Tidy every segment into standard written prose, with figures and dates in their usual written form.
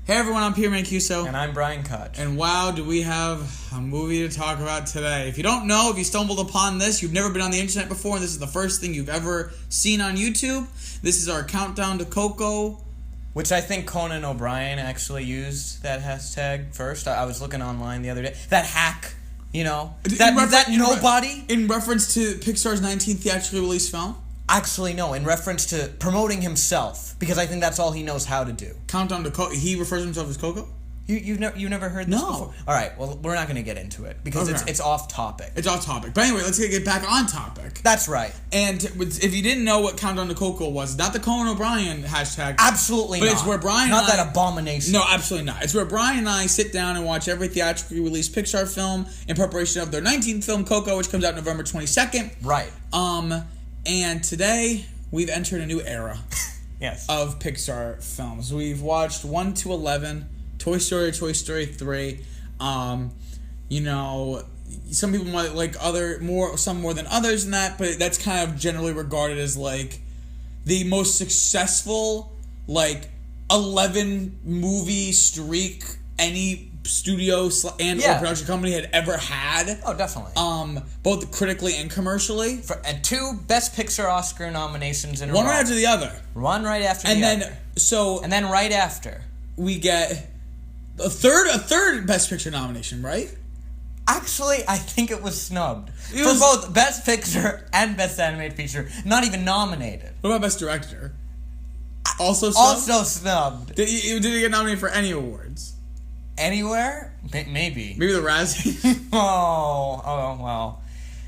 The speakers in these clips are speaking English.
Hey everyone, I'm Peter Mancuso. And I'm Brian Koch. And wow, do we have a movie to talk about today. If you don't know, if you stumbled upon this, you've never been on the internet before, and this is the first thing you've ever seen on YouTube. This is our countdown to Coco. Which I think Conan O'Brien actually used that hashtag first. I was looking online the other day. That hack, you know. That nobody. In reference to Pixar's 19th theatrically released film? Actually, no. In reference to promoting himself. Because I think that's all he knows how to do. Countdown to Coco. He refers to himself as Coco? You've never heard this before? All right, well, we're not going to get into it. Because it's off topic. It's off topic. But anyway, let's get back on topic. That's right. And if you didn't know what Countdown to Coco was, not the Conan O'Brien hashtag. Absolutely not. But it's where Brian Not that abomination. No, absolutely not. It's where Brian and I sit down and watch every theatrically released Pixar film in preparation of their 19th film, Coco, which comes out November 22nd. Right. And today, we've entered a new era. Yes. Of Pixar films. We've watched 1 to 11, Toy Story 3. You know, some people might like some more than others than that, but that's kind of generally regarded as like the most successful 11 movie streak any studio or production company had ever had. Oh, definitely. Both critically and commercially. And 2 Best Picture Oscar nominations in a row. One right after the other. One right after the other. And then right after, we get a third Best Picture nomination, right? Actually, I think it was snubbed. For both Best Picture and Best Animated Feature. Not even nominated. What about Best Director? Also snubbed? Also snubbed. Did he get nominated for any awards? Anywhere? Maybe. Maybe the Razzie? oh, well.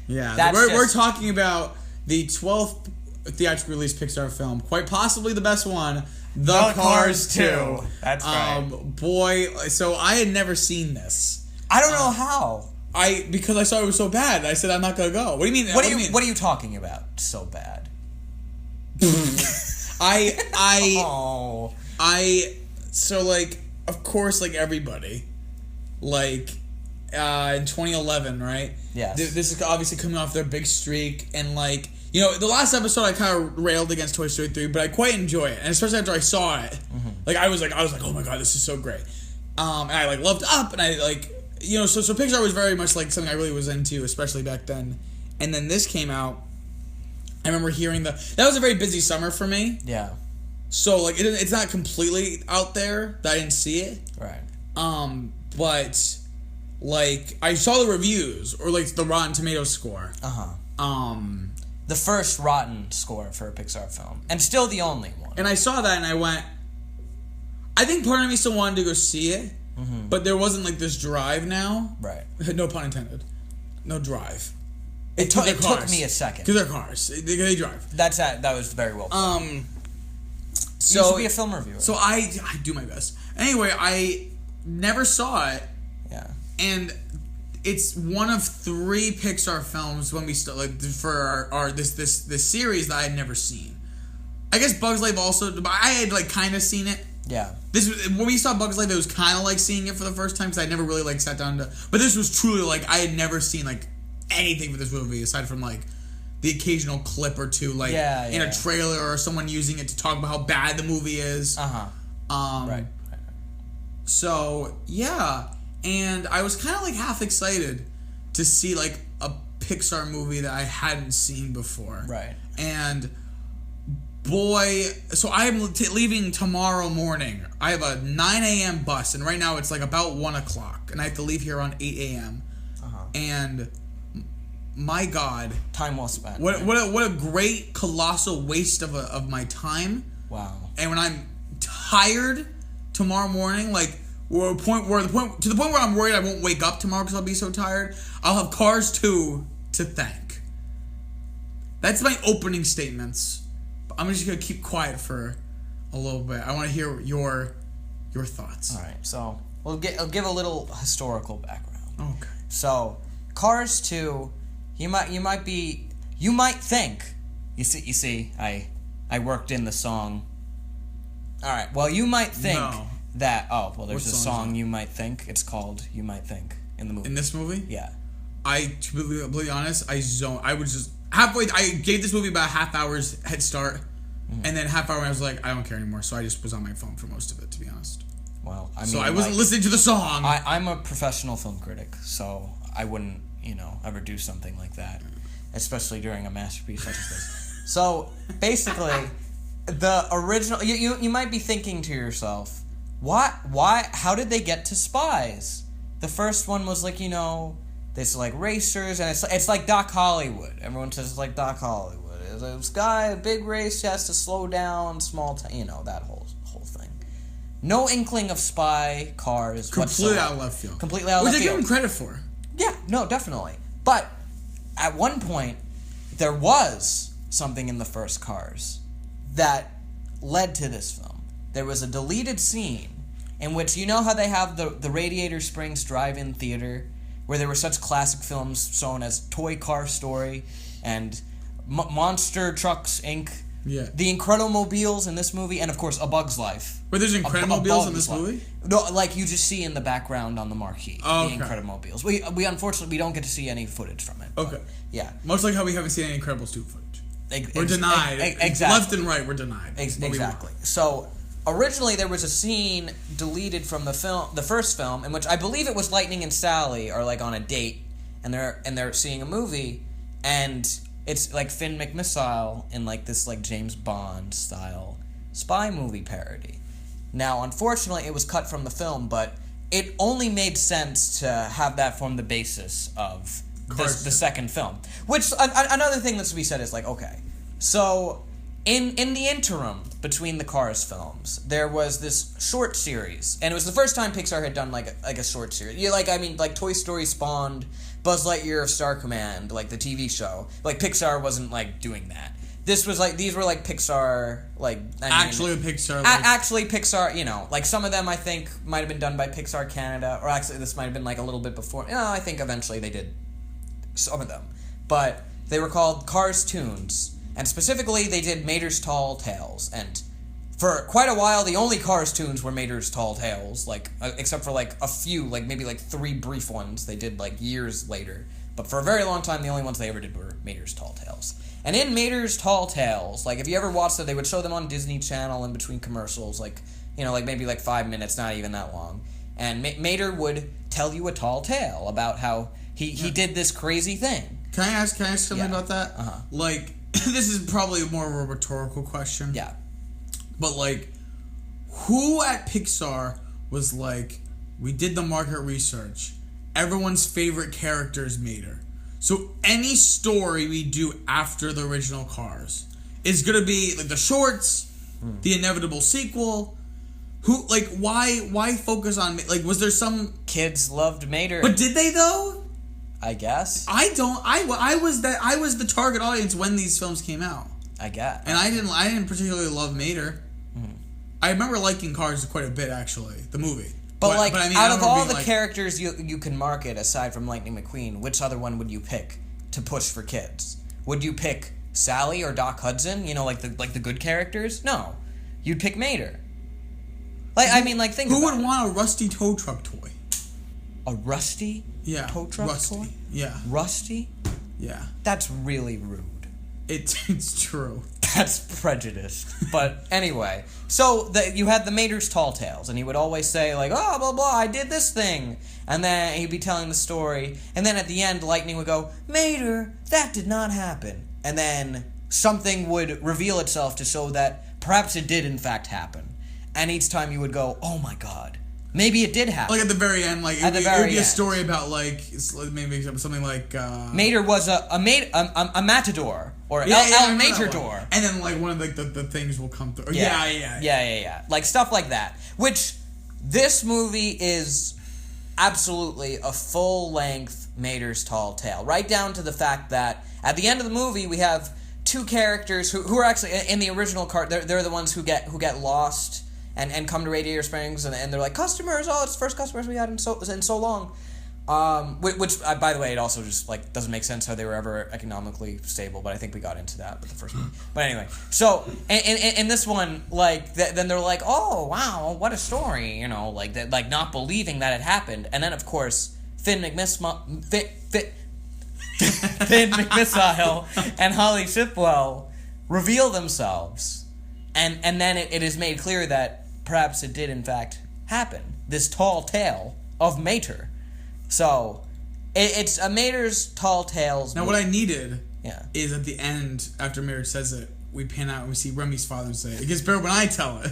Yeah. We're talking about the 12th theatrically released Pixar film. Quite possibly the best one. The Cars 2. That's right. Boy, so I had never seen this. I don't know how. Because I saw it was so bad. I said I'm not gonna go. What do you mean? What are you talking about? So bad. Of course, everybody, in 2011, right? Yes. This is obviously coming off their big streak, and the last episode I kind of railed against Toy Story 3, but I quite enjoy it, and especially after I saw it, I was like, oh my god, this is so great, and I loved Up, and I so Pixar was very much something I really was into, especially back then, and then this came out. I remember hearing that was a very busy summer for me. Yeah. So it's not completely out there that I didn't see it. Right. But I saw the reviews or the Rotten Tomatoes score. The first Rotten score for a Pixar film, and still the only one. And I saw that and I went. I think part of me still wanted to go see it, but there wasn't this drive now. Right. No pun intended. No drive. It took me a second. Because they're cars. They drive. That was very well put. So, you should be a film reviewer. So I do my best. Anyway, I never saw it. Yeah. And it's one of 3 Pixar films when we for our this series that I had never seen. I guess Bugs Life also, but I had kind of seen it. Yeah. When we saw Bugs Life, it was kind of seeing it for the first time because I never really sat down to. But this was truly I had never seen anything for this movie aside from the occasional clip or two, in a trailer or someone using it to talk about how bad the movie is. Right. So, yeah. And I was kind of half excited to see a Pixar movie that I hadn't seen before. Right. And boy, so I am leaving tomorrow morning. I have a 9 a.m. bus, and right now it's about 1 o'clock, and I have to leave here around 8 a.m. And my God, time well spent. What a great colossal waste of my time. Wow. And when I'm tired tomorrow morning, to the point where I'm worried I won't wake up tomorrow because I'll be so tired, I'll have Cars 2 to thank. That's my opening statements. I'm just gonna keep quiet for a little bit. I want to hear your thoughts. All right. So I'll give a little historical background. Okay. So Cars 2. You might think. You see, I worked in the song. All right. Well, you might think that. Oh, well, there's a song you might think. It's called "You Might Think" in the movie. In this movie? Yeah. To be completely honest, I was just halfway. I gave this movie about a half hour's head start, and then half hour I was like, I don't care anymore. So I just was on my phone for most of it, to be honest. Well, So I wasn't listening to the song. I'm a professional film critic, so I wouldn't, ever do something like that, especially during a masterpiece such as this. So basically, the original, you might be thinking to yourself, why, how did they get to spies? The first one was like, this like racers, and it's like Doc Hollywood. Everyone says it's like Doc Hollywood. This guy, a big race, has to slow down, that whole thing. No inkling of spy cars. Completely out of left field. Completely out of left field. Which I give him credit for. Yeah, no, definitely. But at one point, there was something in the first Cars that led to this film. There was a deleted scene in which, how they have the Radiator Springs Drive-In Theater, where there were such classic films shown as Toy Car Story and Monster Trucks Inc., yeah, The Incredibles in this movie, and of course A Bug's Life. But there's Incredibles in this movie? No, like you just see in the background on the marquee. Oh, the Incredibles. We unfortunately don't get to see any footage from it. Okay. Yeah. Much like how we haven't seen any Incredibles 2 footage. We're denied. Exactly. Left and right, we're denied. Exactly. So originally there was a scene deleted from the first film, in which I believe it was Lightning and Sally are like on a date, and they're seeing a movie, and it's like Finn McMissile in like this like James Bond style spy movie parody. Now, unfortunately, it was cut from the film, but it only made sense to have that form the basis of the second film. Which another thing that's to be said is like, okay, so in the interim between the Cars films, there was this short series, and it was the first time Pixar had done like a short series. Like Toy Story spawned Buzz Lightyear of Star Command, like the TV show. Like Pixar wasn't like doing that. This was like, these were like Pixar, like actually Pixar. Actually Pixar, like some of them I think might have been done by Pixar Canada, or actually this might have been like a little bit before. I think eventually they did some of them, but they were called Cars Toons, and specifically they did Mater's Tall Tales, and for quite a while, the only Cars tunes were Mater's Tall Tales, like, except for, like, a few, like, maybe, like, 3 brief ones they did, like, years later. But for a very long time, the only ones they ever did were Mater's Tall Tales. And in Mater's Tall Tales, like, if you ever watched it, they would show them on Disney Channel in between commercials, like, like, maybe, like, 5 minutes, not even that long. And Mater would tell you a tall tale about how he did this crazy thing. Can I ask something about that? Uh-huh. Like, this is probably more of a rhetorical question. Yeah. But, like, who at Pixar was like, we did the market research. Everyone's favorite character is Mater. So any story we do after the original Cars is going to be, like, the shorts, the inevitable sequel. Who, like, why focus on, like, was there some... Kids loved Mater. But did they, though? I guess. I was the target audience when these films came out. I guess. And I didn't particularly love Mater. I remember liking Cars quite a bit, actually, the movie. But I mean, out of all the characters you can market aside from Lightning McQueen, which other one would you pick to push for kids? Would you pick Sally or Doc Hudson? Like the good characters? No, you'd pick Mater. Think about it. Who would want a rusty tow truck toy? A rusty tow truck toy? Yeah. Rusty? Yeah. That's really rude. It's true. That's prejudiced. But anyway, so you had the Mater's Tall Tales, and he would always say, like, oh, blah, blah, I did this thing. And then he'd be telling the story, and then at the end, Lightning would go, Mater, that did not happen. And then something would reveal itself to show that perhaps it did in fact happen. And each time you would go, oh my god, maybe it did happen. Like at the very end, like it would be a story about like maybe something like Mater was a matador or El Matador, and then like one of the things will come through. Yeah, like stuff like that. Which this movie is absolutely a full length Mater's Tall Tale, right down to the fact that at the end of the movie we have two characters who are actually in the original car. They're the ones who get lost. And come to Radiator Springs, and they're like, customers, it's the first customers we had in so long. Which, by the way, it also just, like, doesn't make sense how they were ever economically stable, but I think we got into that with the first one. But anyway, so, in this one, like, then they're like, oh, wow, what a story, like, not believing that it happened. And then, of course, Finn McMissile and Holly Sipwell reveal themselves. And then it is made clear that perhaps it did, in fact, happen. This tall tale of Mater. So, it's a Mater's tall tales. Now, what I needed Yeah. is at the end, after Mater says it, we pan out and we see Remy's father say it. It gets better when I tell it.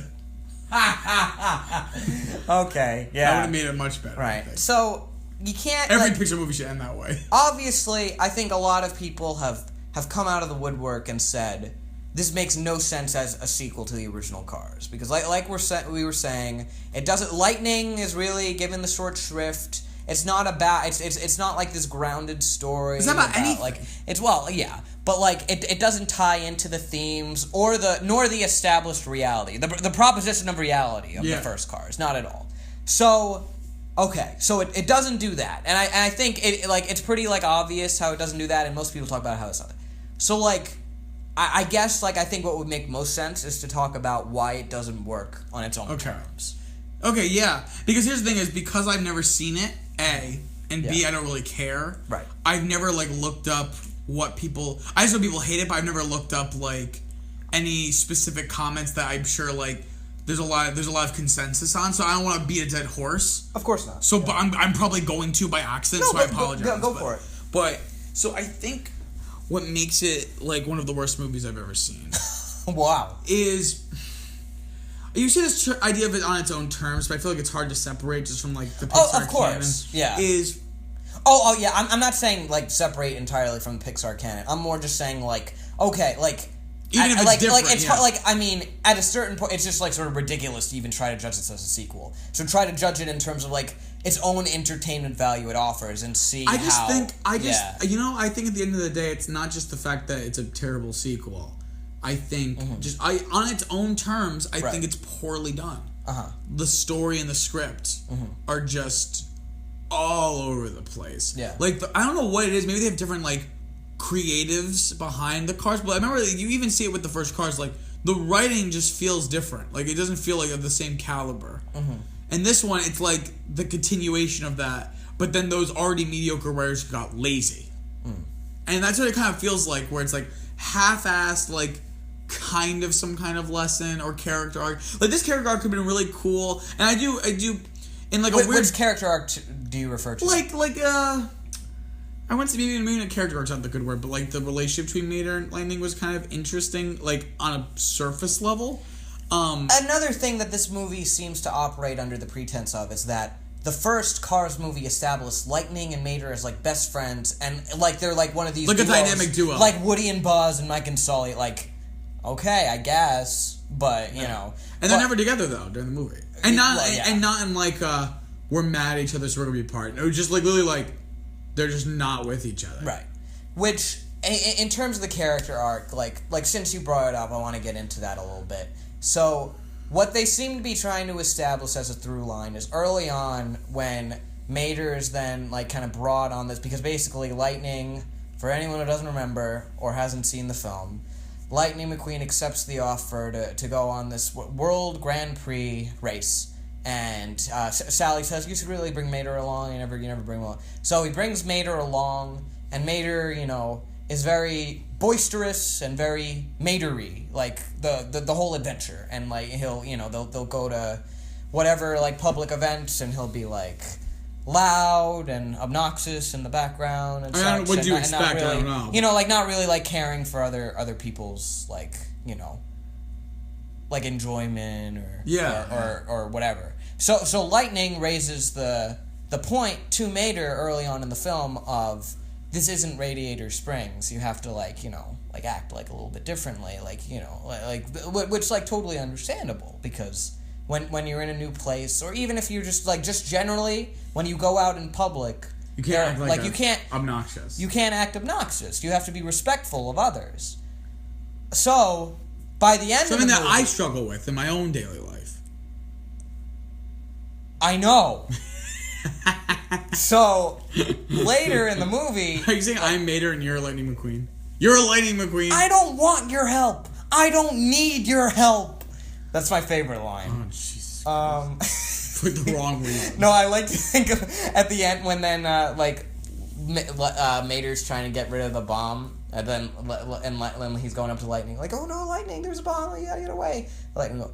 Okay, yeah. That would have made it much better. Right. So, you can't... Every Pixar movie should end that way. Obviously, I think a lot of people have come out of the woodwork and said, this makes no sense as a sequel to the original Cars. Because like we were saying, it doesn't... Lightning is really given the short shrift. It's not about... It's not like this grounded story. It's not about anything. Like, it's... Well, yeah. But, like, it doesn't tie into the themes nor the established reality. The proposition of reality of the first Cars. Not at all. So... Okay, so it doesn't do that, and I think it's pretty obvious how it doesn't do that, and most people talk about how it's not. So I guess I think what would make most sense is to talk about why it doesn't work on its own terms. Okay, yeah, because here's the thing: is because I've never seen it, A, and B, I don't really care. Right. I've never looked up what people. I just know people hate it, but I've never looked up any specific comments that I'm sure There's a lot of consensus on, so I don't want to beat a dead horse. Of course not. So, but I'm probably going to by accident, so I apologize. Go for it. But so I think what makes it one of the worst movies I've ever seen. Wow. Is you see this idea of it on its own terms, but I feel like it's hard to separate just from the Pixar of course. canon. Yeah. Is yeah. I'm not saying separate entirely from the Pixar canon. I'm more just saying okay even if it's different, it's I mean, at a certain point, it's just sort of ridiculous to even try to judge it as a sequel. So try to judge it in terms of its own entertainment value it offers, and see. I think at the end of the day, it's not just the fact that it's a terrible sequel. I think on its own terms, I think it's poorly done. The story and the script are just all over the place. Yeah, I don't know what it is. Maybe they have different creatives behind the Cars, but I remember you even see it with the first Cars. The writing just feels different. It doesn't feel of the same caliber. And this one, it's the continuation of that, but then those already mediocre writers got lazy. And that's what it kind of feels like, where it's half-assed, kind of some kind of lesson or character arc. This character arc could have been really cool, and I do in a weird... Which character arc do you refer to? I wouldn't say maybe a character arc's not the good word, but the relationship between Mater and Lightning was kind of interesting, on a surface level. Another thing that this movie seems to operate under the pretense of is that the first Cars movie established Lightning and Mater as best friends, and they're one of these duos, a dynamic duo, Woody and Buzz and Mike and Sully. Okay, I guess, but you know, and they're never together though during the movie, and not in we're mad at each other, so we're gonna be apart. It was just literally they're just not with each other. Right. Which, in terms of the character arc, since you brought it up, I want to get into that a little bit. So, what they seem to be trying to establish as a through line is early on when Mater is then, kind of brought on this, because basically Lightning, for anyone who doesn't remember or hasn't seen the film, Lightning McQueen accepts the offer to go on this World Grand Prix race. And Sally says, you should really bring Mater along. You never bring him along. So he brings Mater along, and Mater, is very boisterous and very Mater-y, the whole adventure. And he'll, they'll go to whatever public events, and he'll be loud and obnoxious in the background and such. What do you expect? Not really, I don't know. Not really caring for other people's enjoyment or whatever. So Lightning raises the point to Mater early on in the film of, this isn't Radiator Springs. You have to act a little bit differently, which totally understandable, because when you're in a new place, or even if you're just generally when you go out in public, you can't act you can't obnoxious. You can't act obnoxious. You have to be respectful of others. So by the end, something that I struggle with in my own daily life. I know. So later in the movie, are you saying I'm Mater and you're Lightning McQueen? You're a Lightning McQueen. I don't want your help. I don't need your help. That's my favorite line. Oh Jesus! For the wrong reason. No, I like to think of at the end when then Mater's trying to get rid of the bomb, and then he's going up to Lightning oh no, Lightning, there's a bomb. You gotta get away. Lightning go,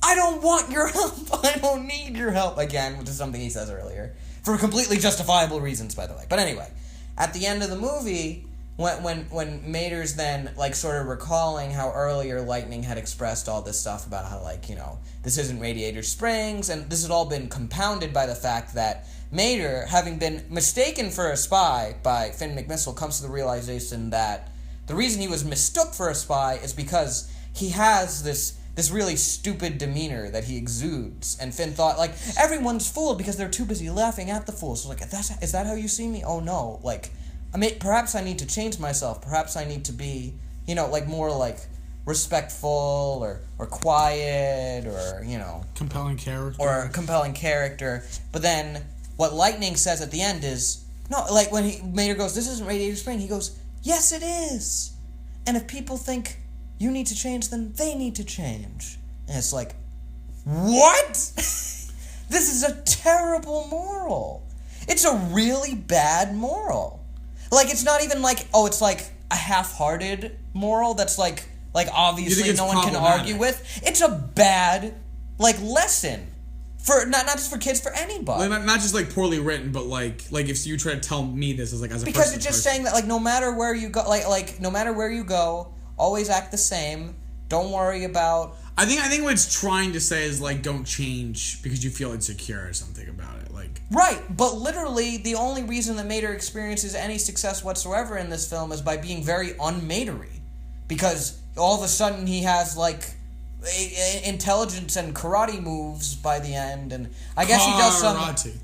I don't want your help. I don't need your help. Again, which is something he says earlier. For completely justifiable reasons, by the way. But anyway, at the end of the movie, when Mater's then, like, sort of recalling how earlier Lightning had expressed all this stuff about how, like, you know, this isn't Radiator Springs, and this had all been compounded by the fact that Mater, having been mistaken for a spy by Finn McMissile, comes to the realization that the reason he was mistook for a spy is because he has this really stupid demeanor that he exudes. And Finn thought, like, everyone's fooled because they're too busy laughing at the fool. So, like, is that how you see me? Oh, no. Like, I mean, perhaps I need to change myself. Perhaps I need to be, you know, like, more, like, respectful or quiet or, you know. Compelling character. Or a compelling character. But then what Lightning says at the end is, no, like, when Mater goes, this isn't Radiator Spring, he goes, yes, it is. And if people think you need to change, then they need to change. And it's like, what? This is a terrible moral. It's a really bad moral. Like, it's not even like, oh, it's like a half-hearted moral that's like obviously no one can argue with. It's a bad, like, lesson. For not just for kids, for anybody. Like, not just, like, poorly written, but, like if you try to tell me this as, like, as a because it's just saying that, like, no matter where you go, like no matter where you go, always act the same. Don't worry about... I think what it's trying to say is, like, don't change because you feel insecure or something about it. Like, right, but literally the only reason that Mater experiences any success whatsoever in this film is by being very un-Matery. Because all of a sudden he has, like, intelligence and karate moves by the end, and I guess he does some...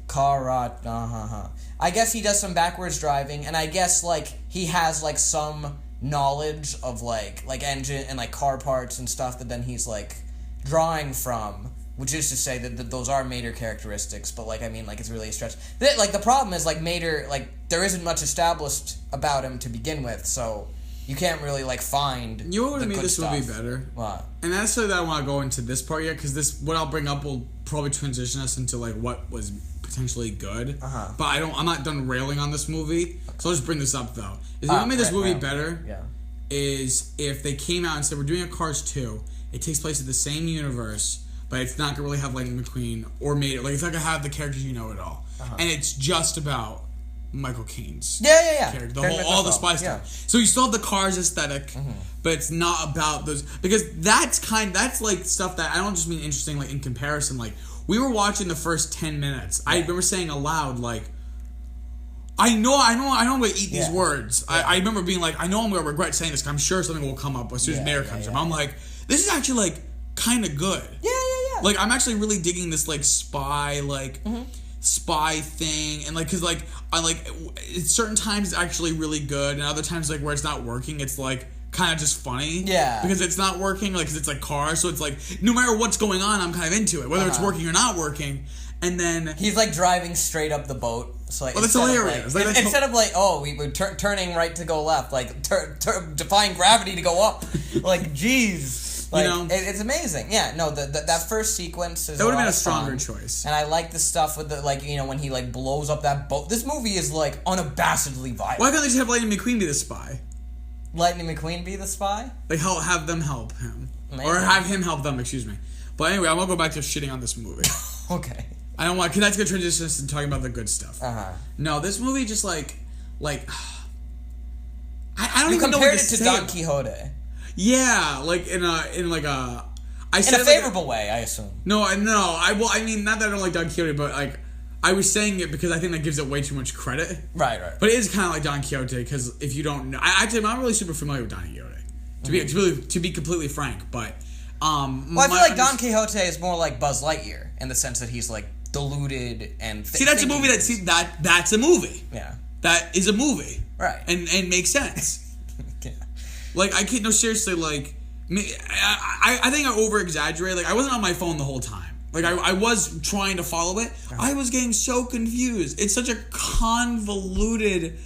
Karate. I guess he does some backwards driving, and I guess, like, he has, like, some knowledge of like engine and like car parts and stuff that then he's like drawing from, which is to say that those are Mater characteristics, but like I mean like it's really a stretch. Like the problem is like Mater, like there isn't much established about him to begin with, so you can't really like find. You know what would have made this movie better? What? And that's so that I want to go into this part yet, because this what I'll bring up will probably transition us into like what was potentially good. But I'm not done railing on this movie, so I'll just bring this up though. Is what made this movie better? Yeah. Is if they came out and said we're doing a Cars 2. It takes place in the same universe, but it's not gonna really have Lightning McQueen or Mater. Like it's not gonna have the characters you know at all, and it's just about Michael Caine's character, all the spy stuff. So you still have the Cars aesthetic, but it's not about those, because that's like stuff that I don't just mean interesting like in comparison. Like we were watching the first 10 minutes. I remember saying aloud like, I know I'm gonna eat these words. I remember being like, I know I'm gonna regret saying this because I'm sure something will come up as soon as Mater comes up. I'm like, this is actually like kind of good. Yeah. Like I'm actually really digging this like spy spy thing, and like because like I like certain times it's actually really good, and other times like where it's not working, it's like kind of just funny. Yeah. Because it's not working, like because it's like Cars, so it's like no matter what's going on, I'm kind of into it, whether it's working or not working. And then he's like driving straight up the boat. So like, that's hilarious. Like, instead of like, oh, we were turning right to go left, like defying gravity to go up. Like, jeez, like, you know, it's amazing. Yeah, no, that first sequence is that would have been a stronger choice. And I like the stuff with the like, you know, when he like blows up that boat. This movie is like unabashedly violent. Why can't they just have Lightning McQueen be the spy? Lightning McQueen be the spy? Like have them help him, maybe. Or have him help them. Excuse me. But anyway, I'm gonna go back to shitting on this movie. Okay. I don't want, because that's going to transition us to talking about the good stuff. No, this movie just I don't even know what to say. You compared it to Don Quixote. Yeah, like in a favorable way, I assume. No, I mean, not that I don't like Don Quixote, but like I was saying it because I think that gives it way too much credit. Right. But it is kind of like Don Quixote, because if you don't know, I'm not really super familiar with Don Quixote, to be completely frank. But well, I feel like Don Quixote is more like Buzz Lightyear in the sense that he's like deluded and that's a movie that's a movie. Yeah, that is a movie, right? And makes sense. Yeah. Like I can't. No, seriously. Like I think I over exaggerate. Like I wasn't on my phone the whole time. Like I was trying to follow it. I was getting so confused. It's such a convoluted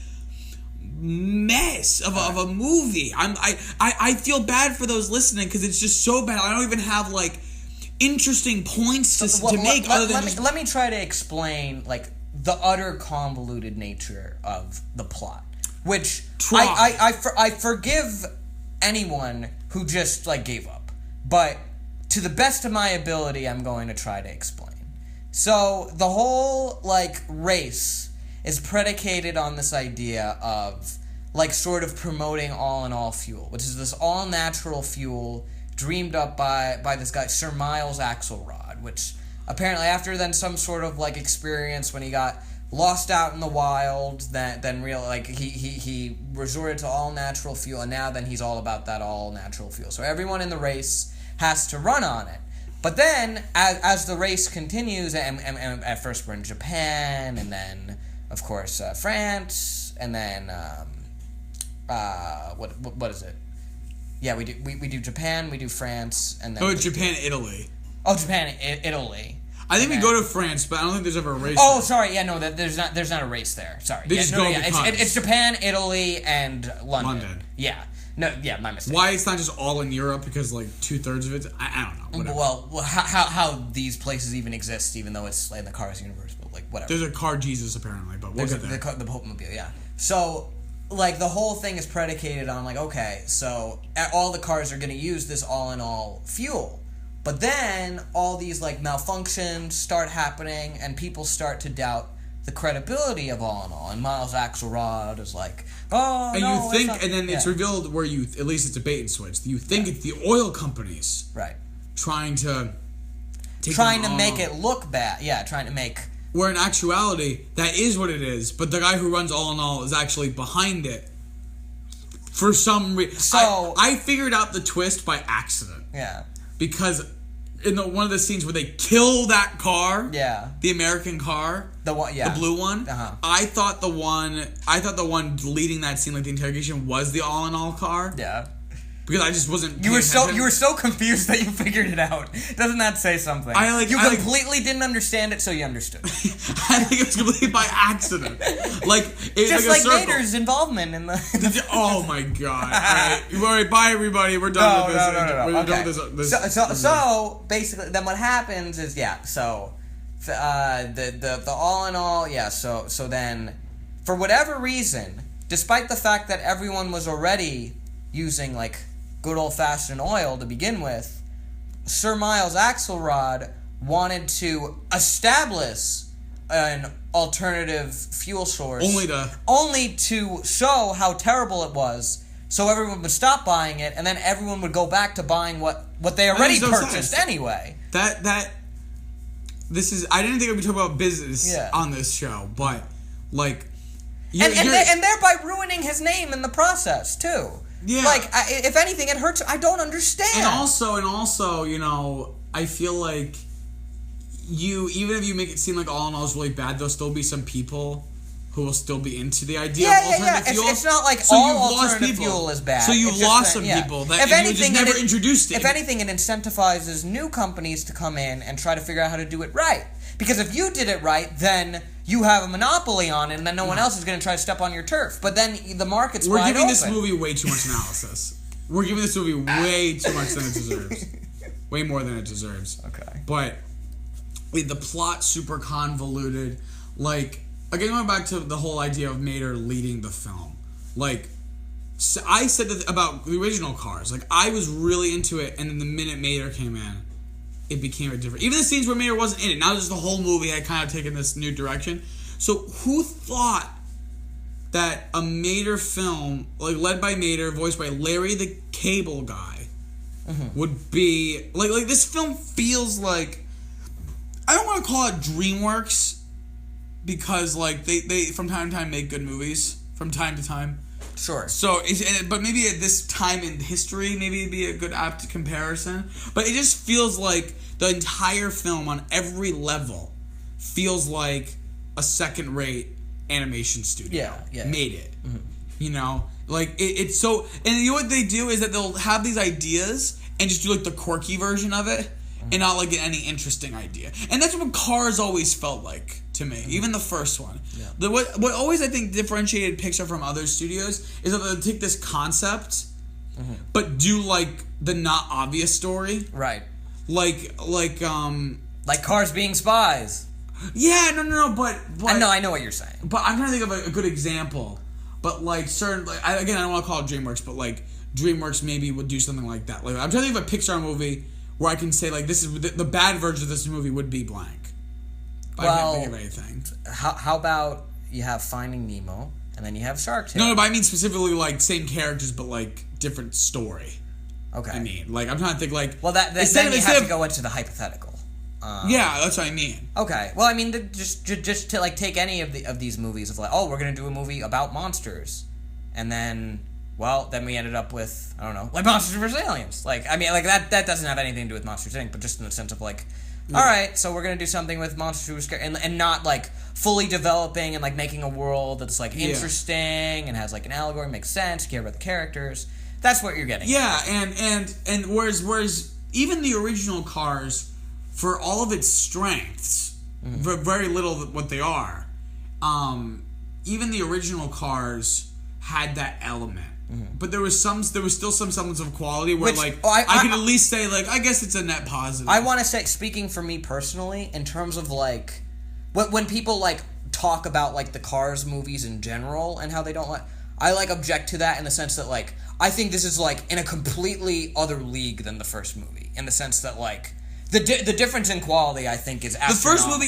mess of a movie. I feel bad for those listening because it's just so bad. I don't even have like interesting points to make other than let me try to explain like the utter convoluted nature of the plot, which I forgive anyone who just like gave up, but to the best of my ability, I'm going to try to explain. So the whole race is predicated on this idea of sort of promoting all-in-all fuel, which is this all-natural fuel dreamed up by this guy Sir Miles Axelrod, which apparently after then some sort of experience when he got lost out in the wild, he resorted to all-natural fuel, and now then he's all about that all-natural fuel. So everyone in the race has to run on it. But then, as the race continues, and at first we're in Japan, and then, of course, France, and then, what is it? Yeah, we do Japan, we do France, and then... Oh, Japan, Italy. Oh, Japan, Italy. I think we go to France, but I don't think there's ever a race. Oh, there. Sorry, yeah, no, there's not a race there. Sorry, They just go because. It's Japan, Italy, and London. Yeah. No, yeah, my mistake. Why it's not just all in Europe? Because 2/3 of it, I don't know. Whatever. Well, how these places even exist, even though it's in the Cars universe, but whatever. There's a car Jesus apparently, but we'll get there. The Popemobile, yeah. So, the whole thing is predicated on okay, so all the cars are going to use this all-in-all fuel, but then all these malfunctions start happening, and people start to doubt the credibility of all-in-all, and Miles Axelrod is oh, and no, you think, and then it's revealed where at least it's a bait and switch. You think it's the oil companies, right? Trying to make it look bad. Yeah, trying to make. Where in actuality, that is what it is. But the guy who runs all in all is actually behind it. For some reason, so I figured out the twist by accident. Yeah. Because in one of the scenes where they kill that car, the American car, the one, the blue one, I thought the one leading that scene, the interrogation, was the all-in-all car. Yeah. Because I just wasn't. You were so confused that you figured it out. Doesn't that say something? You completely didn't understand it, so you understood. I think it was completely by accident. Just Vader's involvement in the. Oh my god! All right, bye everybody. We're done with this. No. We're done with this. So basically, then what happens is the all in all, So then, for whatever reason, despite the fact that everyone was already using good old-fashioned oil to begin with, Sir Miles Axelrod wanted to establish an alternative fuel source only to show how terrible it was, so everyone would stop buying it, and then everyone would go back to buying what they already purchased anyway. This is, I didn't think we'd be talking about business on this show, but and thereby ruining his name in the process too. Yeah. If anything, it hurts. I don't understand. And also, I feel like even if you make it seem like all in all is really bad, there'll still be some people who will still be into the idea of alternative fuel. It's not like all alternative fuel is bad. So you've lost some people that you just never introduced it. If anything, it incentivizes new companies to come in and try to figure out how to do it right. Because if you did it right, then you have a monopoly on it, and then no one else is going to try to step on your turf. But then the market's wide open. We're giving this movie way too much analysis. We're giving this movie way too much than it deserves. Way more than it deserves. Okay. But the plot's super convoluted. Again, going back to the whole idea of Mater leading the film. So I said that about the original Cars. I was really into it, and then the minute Mater came in, it became a different. Even the scenes where Mater wasn't in it. Now just the whole movie had kind of taken this new direction. So who thought that a Mater film, led by Mater, voiced by Larry the Cable Guy, would be this film feels like, I don't want to call it DreamWorks, because they from time to time make good movies from time to time. Sure. So, but maybe at this time in history, maybe it'd be a good apt comparison. But it just feels like the entire film on every level feels like a second-rate animation studio made it. It's so. And you know what they do is that they'll have these ideas and just do the quirky version of it, and not any interesting idea. And that's what Cars always felt like to me, even the first one. Yeah. What always I think differentiated Pixar from other studios is that they'll take this concept, but do the not obvious story. Right. Like Cars being spies. Yeah, no, but I know what you're saying. But I'm trying to think of a good example. But certain, again, I don't want to call it DreamWorks, but DreamWorks maybe would do something like that. I'm trying to think of a Pixar movie where I can say like this is the bad version of this movie would be blank. But I can't think of anything. How about you have Finding Nemo and then you have Shark Tale? No, but I mean specifically like same characters but like different story. Okay. I mean, like I'm trying to think like. Well, then you have to go into the hypothetical. Yeah, that's what I mean. Okay. Well, I mean, just to like take any of these movies of like, oh, we're gonna do a movie about monsters, and then we ended up with, I don't know, like Monsters vs. Aliens. Like, I mean, like that doesn't have anything to do with Monsters Inc., but just in the sense of like, all right, so we're gonna do something with Monsters vs. and not like fully developing and like making a world that's like interesting and has like an allegory, makes sense, care about the characters. That's what you're getting. Yeah, and whereas even the original Cars, for all of its strengths, very little what they are, even the original Cars had that element. But there was still some semblance of quality where I can at least say like I guess it's a net positive. I want to say, speaking for me personally, in terms of like when people like talk about like the Cars movies in general and how they don't like, I like object to that in the sense that like I think this is like in a completely other league than the first movie, in the sense that like the difference in quality I think is astronomical. The first movie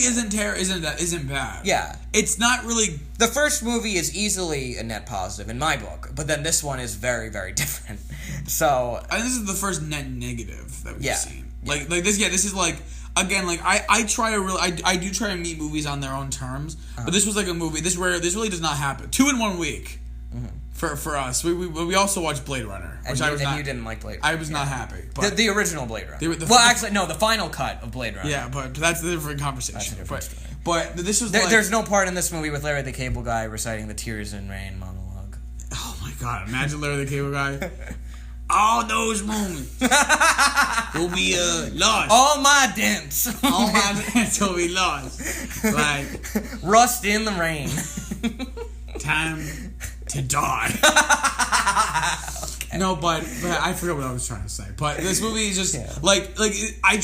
isn't bad. Yeah, it's not really. The first movie is easily a net positive in my book, but then this one is very, very different. So I think this is the first net negative that we've seen. Like this. Yeah, this is like. Again, like I do try to meet movies on their own terms, but this was like a movie. This really does not happen. 2 in 1 week for us. We also watched Blade Runner, which you didn't like Blade Runner. I was not happy. But the original Blade Runner. Actually, no, the final cut of Blade Runner. Yeah, but that's a different conversation. That's a different story. But this was there's no part in this movie with Larry the Cable Guy reciting the Tears in Rain monologue. Oh my god! Imagine Larry the Cable Guy. All those moments will be lost. All my dents. All my dents will be lost. Like rust in the rain. Time to die. Okay. No, but I forgot what I was trying to say. But this movie is just like I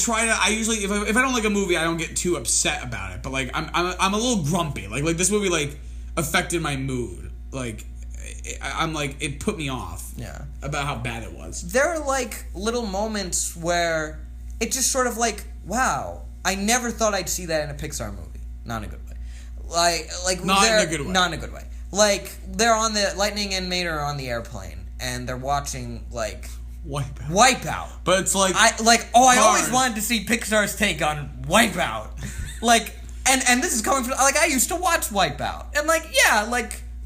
usually if I don't like a movie I don't get too upset about it. But like I'm a little grumpy. Like this movie like affected my mood. Like. I'm like, it put me off about how bad it was. There are like little moments where it just sort of like, wow, I never thought I'd see that in a Pixar movie. Not in a good way. Like not in a good way. Not in a good way. Like they're on the Lightning and Mater are on the airplane and they're watching like Wipeout. But it's like I always wanted to see Pixar's take on Wipeout. Like and this is coming from like I used to watch Wipeout. And like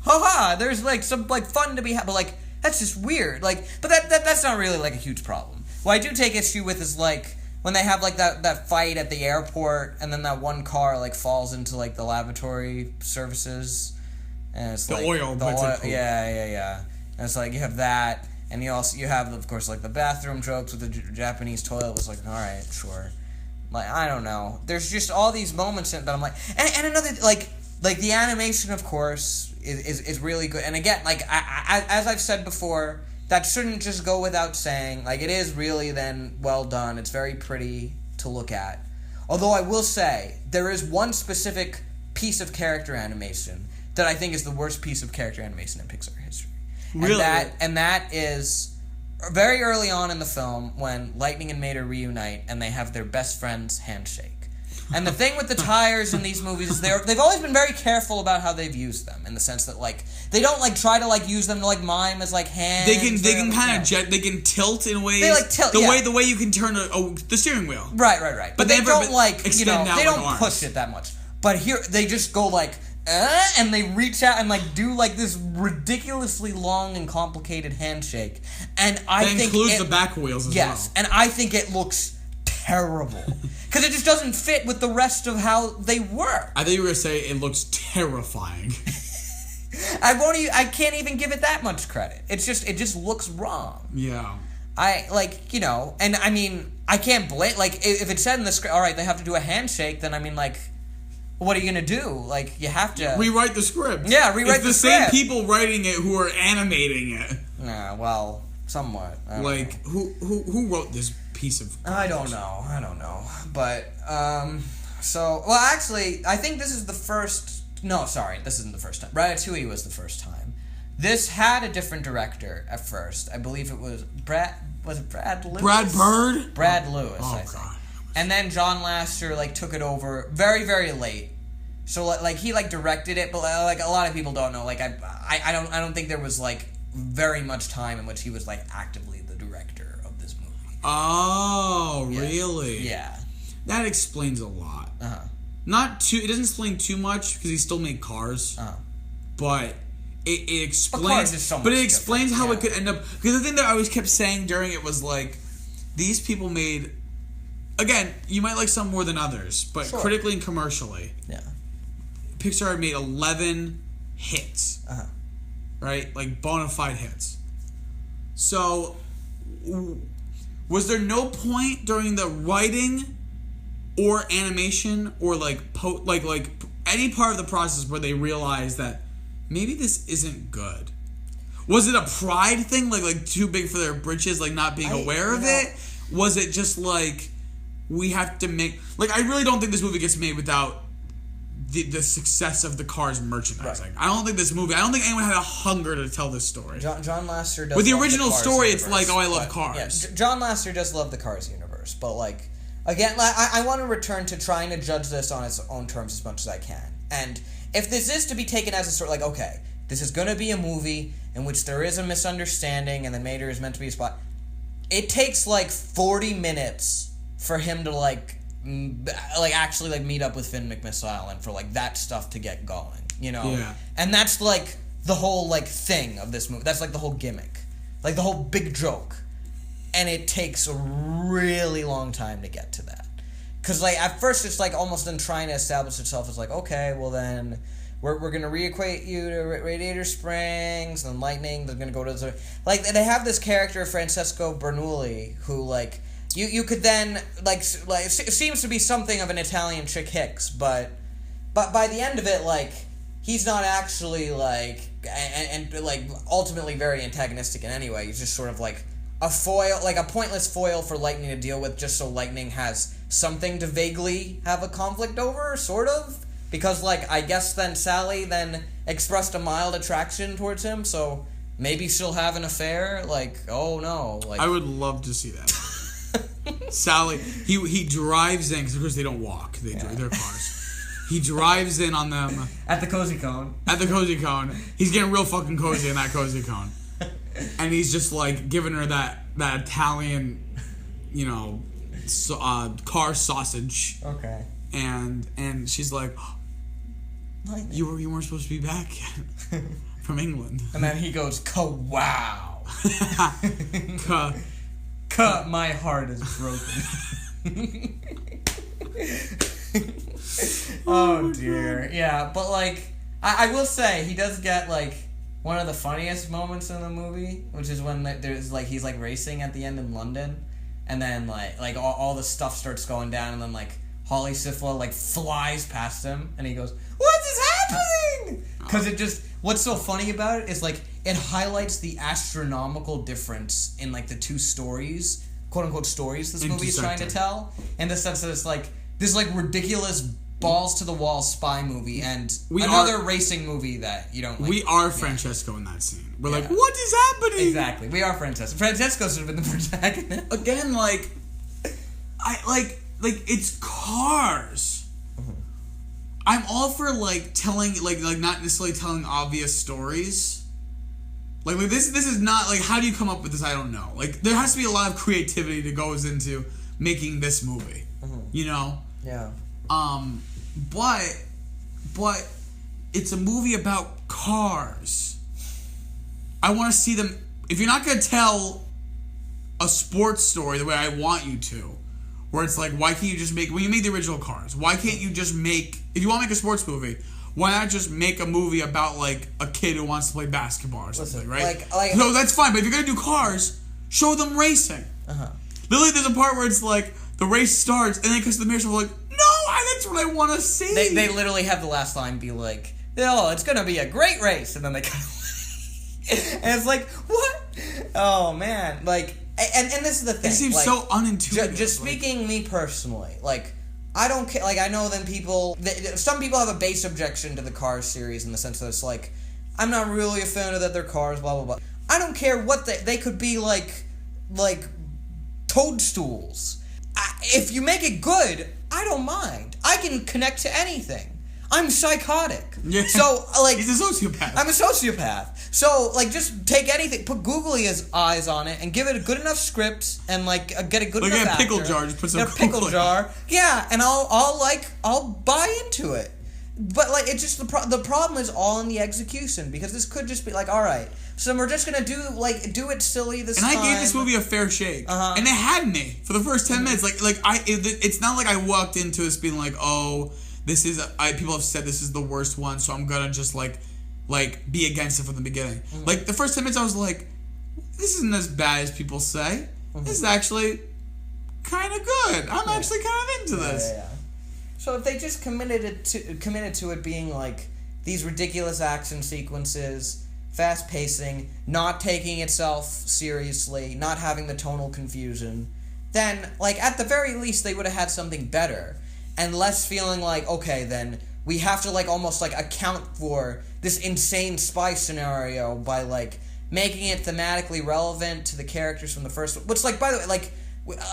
haha, there's like some like fun to be had, but like that's just weird. Like, but that's not really like a huge problem. What I do take issue with is like when they have like that fight at the airport, and then that one car like falls into like the lavatory services, and it's the like oil. Yeah. And it's like you have that, and you have of course like the bathroom jokes with the Japanese toilet. Was like, all right, sure. Like I don't know. There's just all these moments that I'm like, and another like the animation, of course. Is really good, and again, like I as I've said before, that shouldn't just go without saying. Like it is really then well done. It's very pretty to look at. Although I will say there is one specific piece of character animation that I think is the worst piece of character animation in Pixar history. Really, and that is very early on in the film when Lightning and Mater reunite and they have their best friend's handshake. And the thing with the tires in these movies is they've always been very careful about how they've used them, in the sense that like they don't like try to like use them to like mime as like hands. They can kind of they can tilt in ways. They like tilt the way you can turn the steering wheel. Right. But they don't like they don't push it that much. But here they just go like and they reach out and like do like this ridiculously long and complicated handshake. And I think includes the back wheels as well. Yes, and I think it looks terrible. Because it just doesn't fit with the rest of how they work. I thought you were going to say it looks terrifying. I can't even give it that much credit. It just looks wrong. Yeah. And I mean, I can't blame, like, if it said in the script, all right, they have to do a handshake, then I mean, like, what are you going to do? Like, you have to... Rewrite the script. Yeah, rewrite the script. It's the same people writing it who are animating it. Nah, well, somewhat. Like, who wrote this piece of garbage? I don't know. But, actually, I think this is the first... No, sorry, this isn't the first time. Ratatouille was the first time. This had a different director at first. I believe it was was it Brad Lewis? Brad Bird? Brad Lewis, I think. God. And then John Lasseter, like, took it over very, very late. So, like, he, like, directed it, but, like, a lot of people don't know. Like, I don't think there was, like, very much time in which he was, like, actively the director of this movie. Oh, really? Yeah. That explains a lot. Uh-huh. It doesn't explain too much, because he still made Cars. Uh-huh. But it explains... But Cars is so much explains how yeah. it could end up... Because the thing that I always kept saying during it was, like, these people made... Again, you might like some more than others, but critically and commercially... Yeah. Pixar made 11 hits, right? Like, bona fide hits. So, was there no point during the writing or animation or, like, any part of the process where they realized that maybe this isn't good? Was it a pride thing, like too big for their britches, like not being aware of it? Was it just like, we have to make... Like, I really don't think this movie gets made without... The success of the Cars merchandising. Right. I don't think anyone had a hunger to tell this story. John Lasseter does. With the love original the Cars story, universe, it's like, oh, I love Cars. Yeah, John Lasseter does love the Cars universe, but like, again, I want to return to trying to judge this on its own terms as much as I can. And if this is to be taken as a sort of like, okay, this is going to be a movie in which there is a misunderstanding and the Mater is meant to be a spot, it takes like 40 minutes for him to like actually like meet up with Finn McMissile and for like that stuff to get going, you know? Yeah. And that's like the whole like thing of this movie. That's like the whole gimmick. Like the whole big joke. And it takes a really long time to get to that. Cause like at first it's like almost then trying to establish itself as like, okay, well then we're gonna reequate you to Radiator Springs and lightning. They're gonna go to the... Like they have this character, Francesco Bernoulli, who like You could then, like it seems to be something of an Italian Chick Hicks, but by the end of it, like, he's not actually, like, and like, ultimately very antagonistic in any way. He's just sort of, like, a foil, like, a pointless foil for Lightning to deal with, just so Lightning has something to vaguely have a conflict over, sort of. Because, like, I guess then Sally then expressed a mild attraction towards him, so maybe she'll have an affair, like, oh no. Like, I would love to see that. Sally, he drives in, because of course they don't walk, they drive their cars. He drives in on them. At the Cozy Cone. He's getting real fucking cozy in that Cozy Cone. And he's just like giving her that Italian, you know, car sausage. Okay. And she's like, oh, you weren't supposed to be back yet from England. And then he goes, wow. My heart is broken. Oh dear. Yeah, but like I will say he does get like one of the funniest moments in the movie, which is when there's like he's like racing at the end in London, and then like all the stuff starts going down, and then like Holly Sifla like flies past him, and he goes, "What is happening?" Because it just what's so funny about it is like it highlights the astronomical difference in like the two stories, quote unquote stories this movie is trying to tell, in the sense that it's like this like ridiculous balls to the wall spy movie and another racing movie that you don't like. We are Francesco in that scene. We're like, what is happening? Exactly. We are Francesco. Francesco should have been the protagonist. Again, like it's Cars. Mm-hmm. I'm all for like telling like not necessarily telling obvious stories. Like this is not like, how do you come up with this? I don't know. Like there has to be a lot of creativity that goes into making this movie. Mm-hmm. You know? Yeah. But it's a movie about cars. I want to see them. If you're not gonna tell a sports story the way I want you to, where it's like, why can't you just make, when you made the original Cars, why can't you just make, if you want to make a sports movie, why not just make a movie about like a kid who wants to play basketball or something, right? Like, no, that's fine. But if you're gonna do Cars, show them racing. Literally, there's a part where it's like the race starts, and then it comes to the mirror, so we're like, no, that's what I want to see. They literally have the last line be like, oh, it's gonna be a great race, and then they kind of and it's like, what? Oh man, like, and this is the thing. It seems like, so unintuitive. Just speaking me personally, like, I don't care. Like, I know then some people have a base objection to the Cars series in the sense that it's like, I'm not really a fan of that they're cars, blah blah blah. I don't care what they could be like like toadstools. If you make it good, I don't mind. I can connect to anything. I'm psychotic. Yeah. So, like... He's a sociopath. I'm a sociopath. So, like, just take anything, put googly eyes on it, and give it a good enough script, and, like, get a good enough actor. Like a pickle jar. Just put some pickle jar. Yeah, and I'll buy into it. But, like, it's just the problem is all in the execution, because this could just be like, all right, so we're just gonna do it silly this time. And I gave this movie a fair shake, and it had me for the first 10 minutes. It's not like I walked into this being like, oh, this is people have said this is the worst one, so I'm gonna just like be against it from the beginning. Mm-hmm. Like the first 10 minutes, I was like, this isn't as bad as people say. Mm-hmm. This is actually kind of good. I'm actually kind of into this. Yeah. So if they just committed to it being like these ridiculous action sequences, fast pacing, not taking itself seriously, not having the tonal confusion, then like at the very least they would have had something better and less feeling like, okay, then we have to like almost like account for this insane spy scenario by like making it thematically relevant to the characters from the first one. Which, like, by the way, like,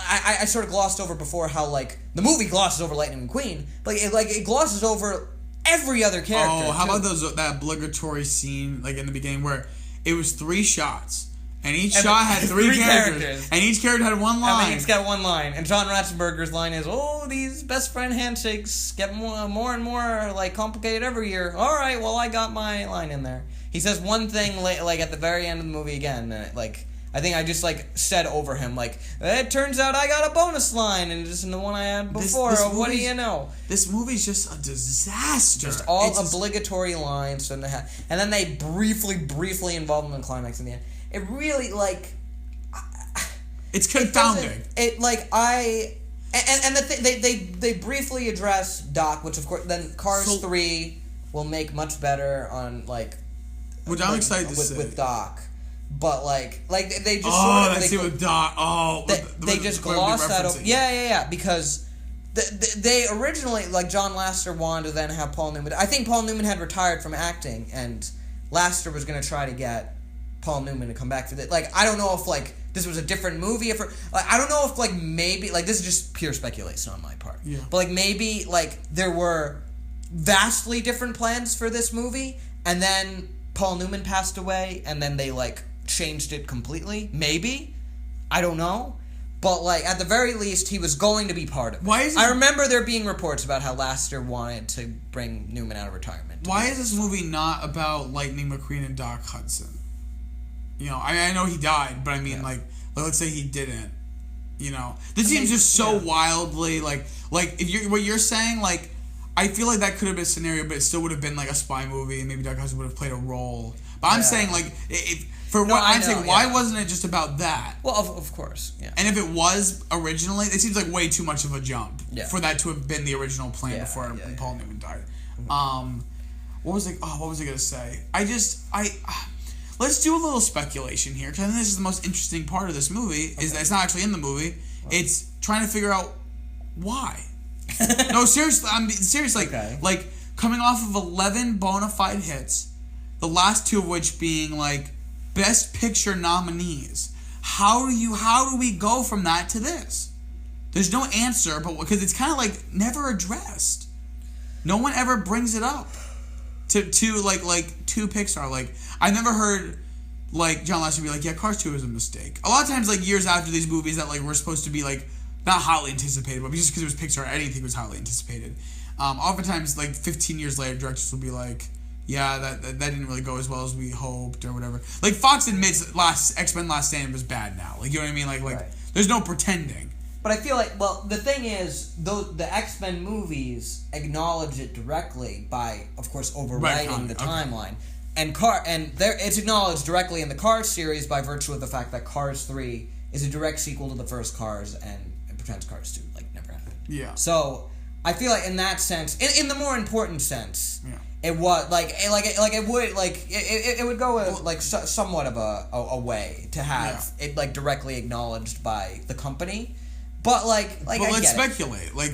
I sort of glossed over before how, like, the movie glosses over Lightning McQueen, but it glosses over every other character. Oh, how about that obligatory scene, like, in the beginning where it was 3 shots, and each shot had 3 characters, and each character had one line. And each got one line, and John Ratzenberger's line is, oh, these best friend handshakes get more and more, like, complicated every year. All right, well, I got my line in there. He says one thing, like, at the very end of the movie again, and, like, I think I just, like, said over him, like, it turns out I got a bonus line, and just in the one I had before, what do you know? This movie's just a disaster. Just all obligatory lines, and then they briefly involve them in the climax in the end. It really, like... It's confounding. They briefly address Doc, which, of course, then Cars 3 will make much better on, like... Which I'm excited to see. With Doc. But, they just with Doc. They just gloss that over. Yeah, because they originally, like, John Lasseter wanted to then have Paul Newman. I think Paul Newman had retired from acting, and Lasseter was going to try to get Paul Newman to come back for that. Like, I don't know if, like, this was a different movie. I don't know if, like, maybe, like, this is just pure speculation on my part. Yeah. But, like, maybe, like, there were vastly different plans for this movie, and then Paul Newman passed away, and then they, like, changed it completely. Maybe. I don't know. But, like, at the very least, he was going to be part of it. I remember there being reports about how Lasseter wanted to bring Newman out of retirement. Why is this movie not about Lightning McQueen and Doc Hudson? You know, I know he died, but I mean, like, let's say he didn't. You know, this seems just so wildly, like if what you're saying, like, I feel like that could have been a scenario, but it still would have been like a spy movie, and maybe Doc Hudson would have played a role. But I'm saying, like, why wasn't it just about that? Well, of course, yeah. And if it was originally, it seems like way too much of a jump for that to have been the original plan before Paul Newman died. Mm-hmm. What was I gonna say? Let's do a little speculation here, because I think this is the most interesting part of this movie, is that it's not actually in the movie. It's trying to figure out why. No, seriously, like, coming off of 11 bona fide hits, the last 2 of which being, like, Best Picture nominees. How do we go from that to this? There's no answer, but because it's kind of, like, never addressed. No one ever brings it up to Pixar. Like, I've never heard, like, John Lasseter be like, yeah, Cars 2 was a mistake. A lot of times, like, years after these movies that, like, were supposed to be, like, not hotly anticipated, but just because it was Pixar, anything was hotly anticipated. Oftentimes, like, 15 years later, directors will be like, yeah, that didn't really go as well as we hoped, or whatever. Like, Fox admits X-Men Last Stand was bad now. Like, you know what I mean? Like there's no pretending. But I feel like, well, the thing is, the X-Men movies acknowledge it directly by, of course, overriding the timeline. And it's acknowledged directly in the Cars series by virtue of the fact that Cars 3 is a direct sequel to the first Cars, and it pretends Cars 2, like, never happened. Yeah. So, I feel like in that sense, in the more important sense, it was, it would go, like, somewhat of a way to have it, like, directly acknowledged by the company. But but let's speculate. Why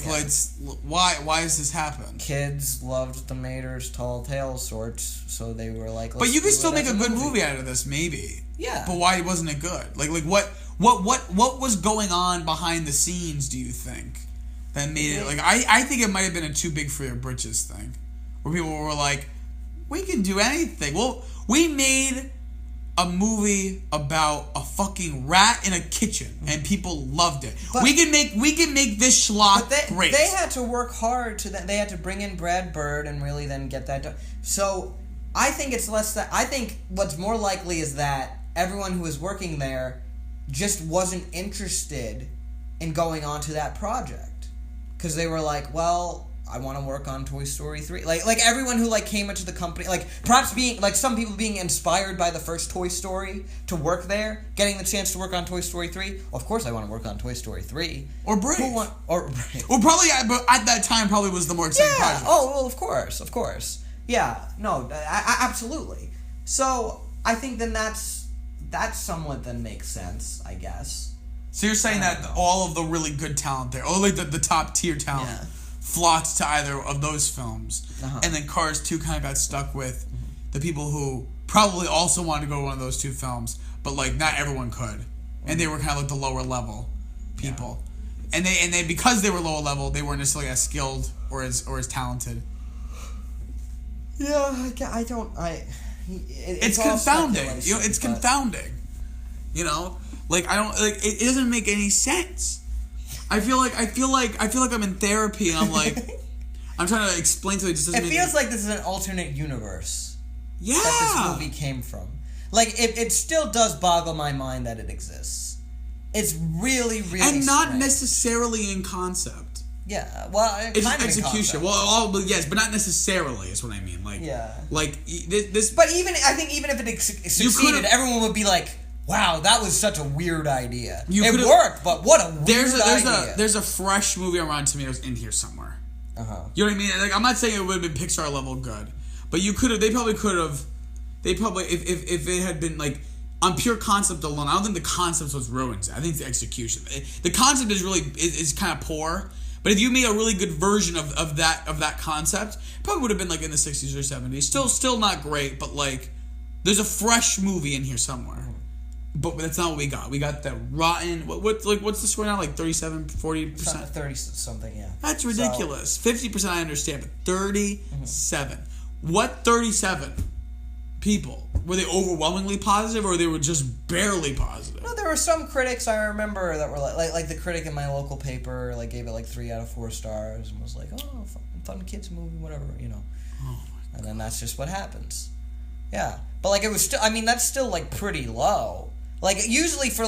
does this happen? Kids loved the Mater's tall tale sorts, so they were like. But you could still make a good movie out of this, maybe. Yeah. But why wasn't it good? What was going on behind the scenes? Do you think that made it I think it might have been a too big for your britches thing, where people were like, we can do anything. Well, we made a movie about a fucking rat in a kitchen, and people loved it. But we can make this schlock great. They had to work hard they had to bring in Brad Bird and really then get that done. So I think it's less that. I think what's more likely is that everyone who was working there just wasn't interested in going on to that project, because they were like, well, I want to work on Toy Story 3. Like everyone who came into the company, perhaps being some people being inspired by the first Toy Story to work there, getting the chance to work on Toy Story 3. Well, of course I want to work on Toy Story 3. Or Brave. Or Brave. Well, probably at that time probably was the more exciting project. Oh, well, of course. Yeah, no, absolutely. So I think then that's somewhat then makes sense, I guess. So you're saying that all of the really good talent there, or the top tier talent, flocked to either of those films, and then Cars 2 kind of got stuck with the people who probably also wanted to go to one of those two films, but not everyone could, and they were kind of the lower level people, and they because they were lower level, they weren't necessarily as skilled or as talented. Yeah, it's confounding. It's confounding. I don't it doesn't make any sense. I feel like I'm in therapy, and I'm I'm trying to explain to it. Just doesn't. It feels like this is an alternate universe. Yeah. That this movie came from. It still does boggle my mind that it exists. It's really, really and not strange. Necessarily in concept. Yeah, well, it's kind of execution. Yes, but not necessarily is what I mean. This. But even if it succeeded, everyone would be like, wow, that was such a weird idea. It worked, but what a weird idea. There's a fresh movie on Rotten Tomatoes in here somewhere. You know what I mean? I'm not saying it would have been Pixar level good, but they probably could have. They probably, if it had been on pure concept alone, I don't think the concept was ruined. I think the execution. The concept is kind of poor, but if you made a really good version of that concept, it probably would have been in the 60s or 70s. Still not great, but there's a fresh movie in here somewhere. But that's not what we got. We got the rotten. What's the score now? 37, 40%? 30 something, yeah. That's ridiculous. 50% I understand, but 37. What 37 people? Were they overwhelmingly positive, or they were just barely positive? No, there were some critics I remember that were like the critic in my local paper gave it 3 out of 4 stars and was like, oh, fun kids movie, whatever, Oh my God. And then that's just what happens. Yeah, but it was still. I mean, that's still pretty low. Usually for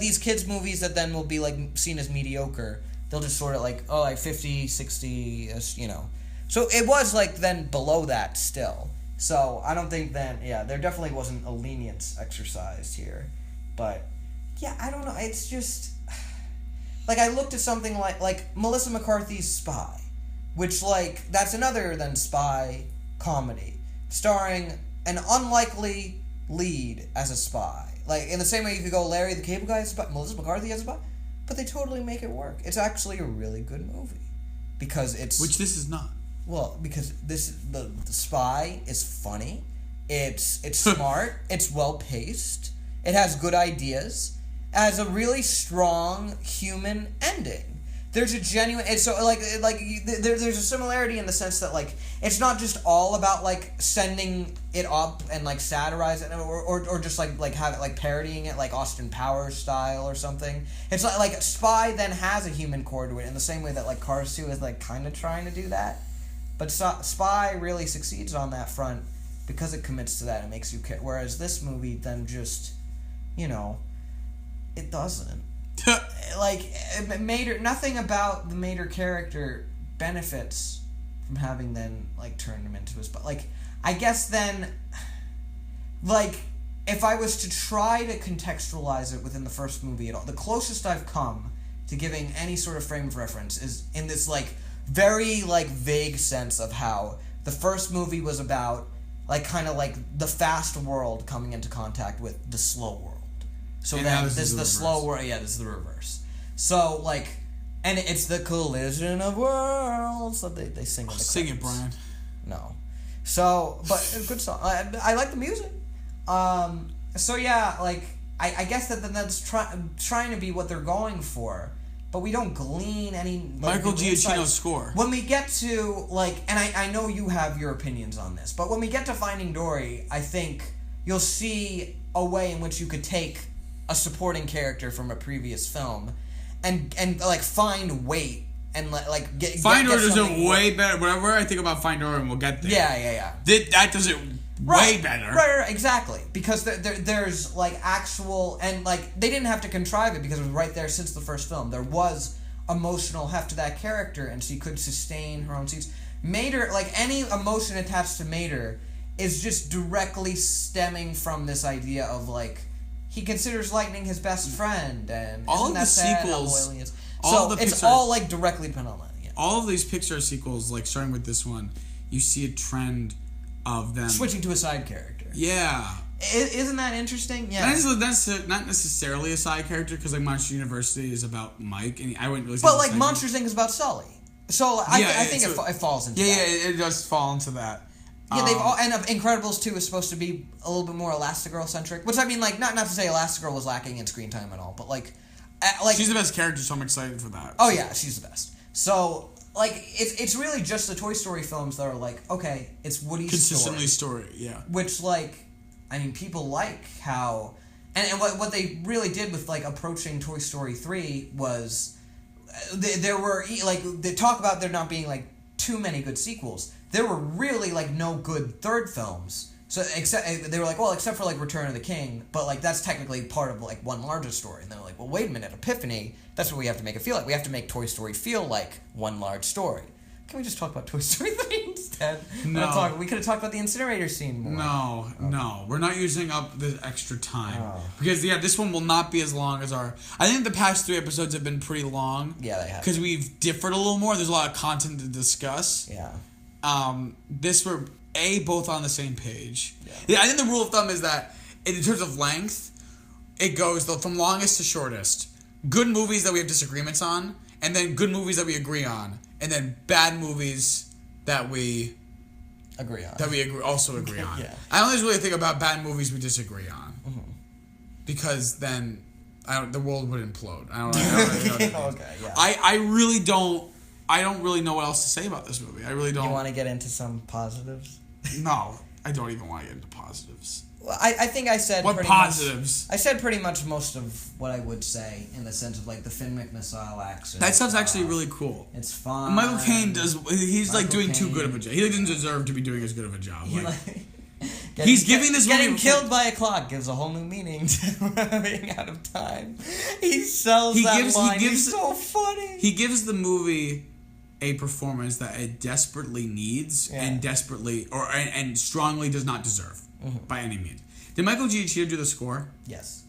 these kids movies that then will be seen as mediocre, they'll just sort of 50, 60, So it was then below that still. So I don't think then, there definitely wasn't a lenience exercised here. But yeah, I don't know. It's just I looked at something like Melissa McCarthy's Spy, which that's another than spy comedy starring an unlikely lead as a spy. In the same way you could go Larry the Cable Guy as a spy, Melissa McCarthy as a spy, but they totally make it work. It's actually a really good movie because it's which this is not. Well, because the Spy is funny, it's smart, it's well paced, it has good ideas, it has a really strong human ending. There's a genuine, and so there's a similarity in the sense that it's not just all about sending it up and satirize it or just have it parodying it Austin Powers style or something. It's like Spy then has a human core to it in the same way that Cars 2 is kind of trying to do that, but Spy really succeeds on that front because it commits to that and makes you care. Whereas this movie then just, it doesn't. Mater, nothing about the Mater character benefits from having then turned him into his. But I guess then, if I was to try to contextualize it within the first movie at all, the closest I've come to giving any sort of frame of reference is in this very vague sense of how the first movie was about the fast world coming into contact with the slow world. So and then this is the slow world. Yeah, this is the reverse. So, like, and it's the collision of worlds that they sing in the Sing it, Brian. No. So, but a good song. I like the music. So yeah, like, I guess that's trying to be what they're going for, but we don't glean any... Like, Michael Giacchino's score. When we get to, like, and I know you have your opinions on this, but when we get to Finding Dory, I think you'll see a way in which you could take a supporting character from a previous film and like, find weight and, like, get... Find Dory does it way better. Whatever I think about Find Dory, we'll get there. Yeah. That does it... Way better. Right, exactly. Because there's, like, actual... And, like, they didn't have to contrive it because it was right there since the first film. There was emotional heft to that character, and she could sustain her own scenes. Mater, like, any emotion attached to Mater is just directly stemming from this idea of, like, he considers Lightning his best friend, and all isn't of that the sad sequels... how loyal he is? All so the it's Pixar, all, like, directly dependent on that. Yeah. All of these Pixar sequels, like, starting with this one, you see a trend of them switching to a side character. Yeah. Isn't that interesting? Yeah. Not necessarily a side character, because, like, Monster University is about Mike, and I wouldn't really say... But, like, Monsters Inc. is about Sully. So, I think it falls into that. Yeah, it does fall into that. Yeah, they've all... And Incredibles 2 is supposed to be a little bit more Elastigirl-centric, which, I mean, like, not to say Elastigirl was lacking in screen time at all, but, like... She's the best character, so I'm excited for that. Oh, yeah, she's the best. So... Like, it's really just the Toy Story films that are like, okay, it's Woody's consistently story, yeah. Which, like, I mean, people like how... And what they really did with, like, approaching Toy Story 3 was... There were, like, they talk about there not being, like, too many good sequels. There were really, like, no good third films. So, they were like, well, except for, like, Return of the King, but, like, that's technically part of, like, one larger story. And they're like, well, wait a minute, Epiphany, that's what we have to make it feel like. We have to make Toy Story feel like one large story. Can we just talk about Toy Story 3 instead? No. We could have talked about the incinerator scene more. No. We're not using up the extra time. Oh. Because, yeah, this one will not be as long as our... I think the past 3 episodes have been pretty long. Yeah, they have. Because we've differed a little more. There's a lot of content to discuss. Yeah. This were... both on the same page. Yeah, I think the rule of thumb is that in terms of length, it goes from longest to shortest. Good movies that we have disagreements on, and then good movies that we agree on, and then bad movies that we agree on. Also agree on. Yeah. I don't really think about bad movies we disagree on, because then the world would implode. I don't know. Okay, yeah. I really don't. I don't really know what else to say about this movie. I really don't. You want to get into some positives? No, I don't even want to get into positives. Well, I think I said what pretty positives? I said pretty much most of what I would say in the sense of like the Finn McMissile accent. That stuff's actually really cool. It's fun. Michael Caine does. He's like doing too good of a job. He doesn't deserve to be doing as good of a job. He's giving this movie... Getting killed by a clock gives a whole new meaning to running out of time. He sells that line. He's so funny. He gives the movie a performance that it desperately needs and desperately and strongly does not deserve by any means. Did Michael Giacchino do the score? Yes.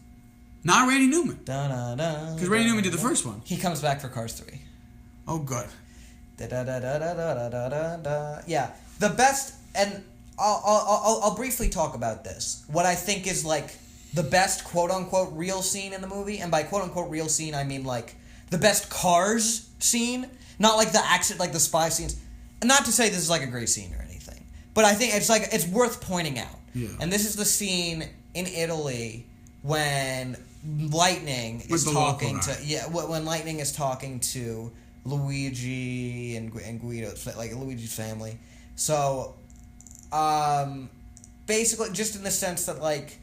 Not Randy Newman. Because Randy Newman did the first one. He comes back for Cars 3. Oh, good. Yeah, the best, and I'll briefly talk about this. What I think is like the best quote unquote real scene in the movie, and by quote unquote real scene I mean like the best Cars scene. Not like the action, like the spy scenes. And not to say this is like a great scene or anything, but I think it's worth pointing out. Yeah. And this is the scene in Italy when Lightning is talking to when Lightning is talking to Luigi and Guido, like Luigi's family. So, basically, just in the sense that like.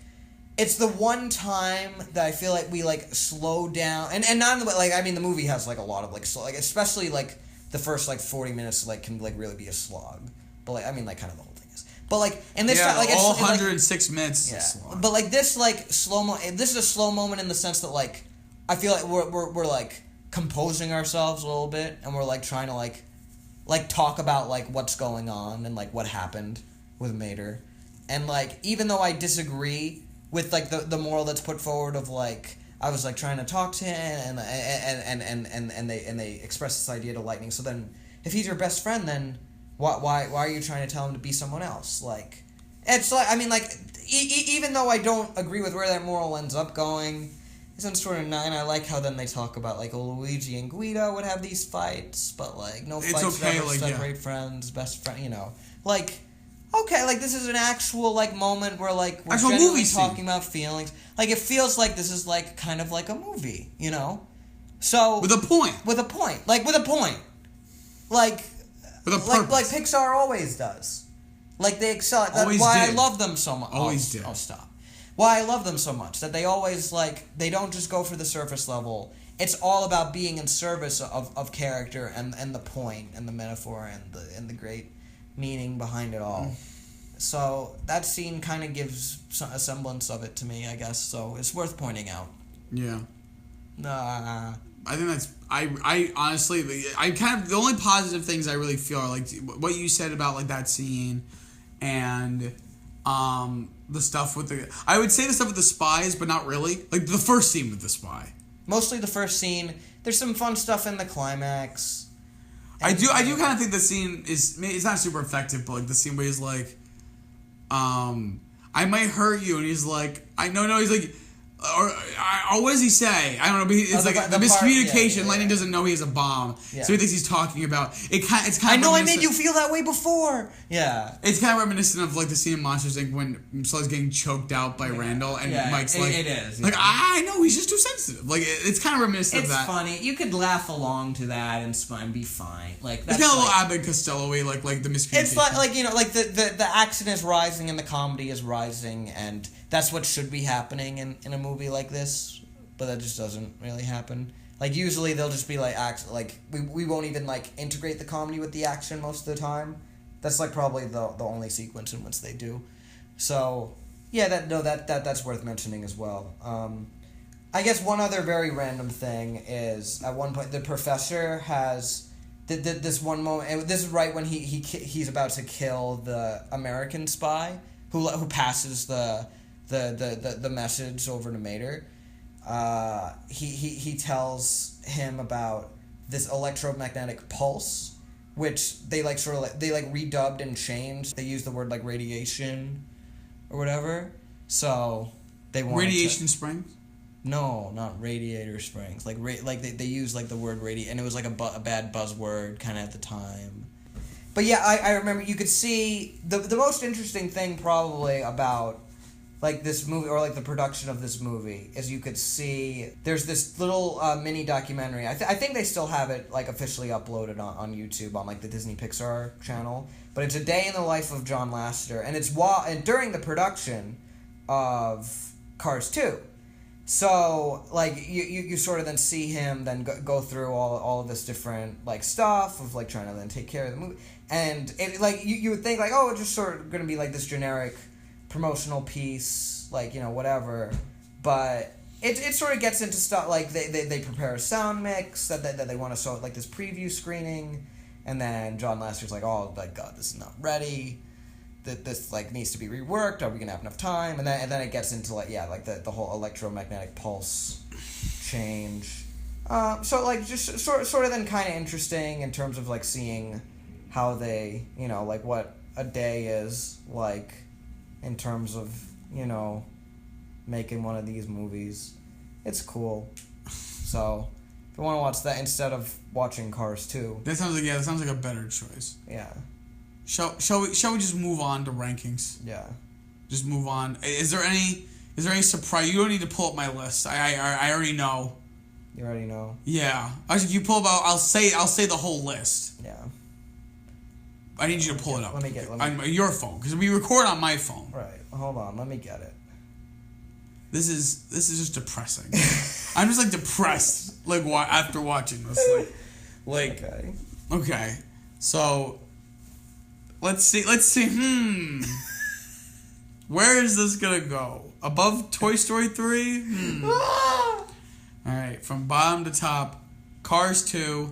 It's the one time that I feel like we like slow down, and not in the way like I mean the movie has like a lot of like slow, like especially like the first like 40 minutes like can like really be a slog, but like I mean like kind of the whole thing is, but like in this time, like all it's 106 minutes. Yeah, slog. But like this like slow mo. This is a slow moment in the sense that like I feel like we're like composing ourselves a little bit, and we're like trying to like talk about like what's going on and like what happened with Mater, and like even though I disagree with like the moral that's put forward of like I was like trying to talk to him and they express this idea to Lightning. So then if he's your best friend, then why are you trying to tell him to be someone else? Like it's like I mean like even though I don't agree with where that moral ends up going, isn't sort of nice. And I like how then they talk about like Luigi and Guido would have these fights, but like no fights okay, ever like, separate friends, best friend, you know, like. Okay, like this is an actual like moment where like we're genuinely talking about feelings. Like it feels like this is like kind of like a movie, you know? So with a point. With a point. Like with a point. Like with a purpose. Like Pixar always does. Like they excel. That's why I love them so much. Always did. Oh, stop. Why I love them so much that they always like they don't just go for the surface level. It's all about being in service of character and the point and the metaphor and the great meaning behind it all. So that scene kind of gives a semblance of it to me, I guess. So it's worth pointing out. Yeah. Nah. I think that's I honestly I kind of the only positive things I really feel are like what you said about like that scene and the stuff with I would say the stuff with the spies, but not really. Like the first scene with the spy. Mostly the first scene. There's some fun stuff in the climax. I do kind of think the scene is it's not super effective, but like the scene where he's like, I might hurt you, and he's like, he's like, or what does he say? I don't know. But it's like the miscommunication. Lightning doesn't know he has a bomb, so he thinks he's talking about it. It's kind of. I know I made you feel that way before. Yeah, it's kind of reminiscent of like the scene in Monsters Inc. when Sully's getting choked out by Randall, and Mike's like, it is. Like I know he's just too sensitive. Like it's kind of reminiscent of that. It's funny. You could laugh along to that and be fine. Like that's kind of a little Abbott Costello-y, like the miscommunication. It's like you know, like the action is rising and the comedy is rising, and that's what should be happening in a movie like this, but that just doesn't really happen. Like usually they'll just be like we won't even like integrate the comedy with the action most of the time. That's like probably the only sequence in which they do. So yeah, that's worth mentioning as well. I guess one other very random thing is at one point the professor has this one moment. And this is right when he's about to kill the American spy who passes the message over to Mater. He tells him about this electromagnetic pulse, which they redubbed and changed. They use the word like radiation or whatever. So they want radiation springs. No, not radiator springs. Like they use like the word and it was like a bad buzzword kind of at the time. But yeah, I remember you could see the most interesting thing probably about like this movie or like the production of this movie is you could see there's this little mini documentary. I think they still have it like officially uploaded on YouTube on like the Disney Pixar channel. But it's a day in the life of John Lasseter, and it's during the production of Cars 2. So like you sort of then see him then go through all of this different like stuff of like trying to then take care of the movie, and it like you would think like it's just sort of gonna be like this generic promotional piece, like, you know, whatever, but it sort of gets into stuff like they prepare a sound mix that they want to show like this preview screening, and then John Lasseter's like, oh my god, this is not ready, that this like needs to be reworked, are we gonna have enough time, and then it gets into like the whole electromagnetic pulse change, so like just sort of then kind of interesting in terms of like seeing how they, you know, like what a day is like in terms of, you know, making one of these movies. It's cool. So, if you want to watch that instead of watching Cars 2. That sounds like a better choice. Yeah. Shall we just move on to rankings? Yeah. Just move on. Is there any surprise? You don't need to pull up my list. I already know. You already know? Yeah. Actually, you pull up, I'll say the whole list. Yeah. I need you to pull it up. Let me get it. On your phone, because we record on my phone. Right. Hold on. Let me get it. This is just depressing. I'm just like depressed, like after watching this, like. Okay. So, let's see. Where is this gonna go? Above Toy Story 3? All right. From bottom to top, Cars 2,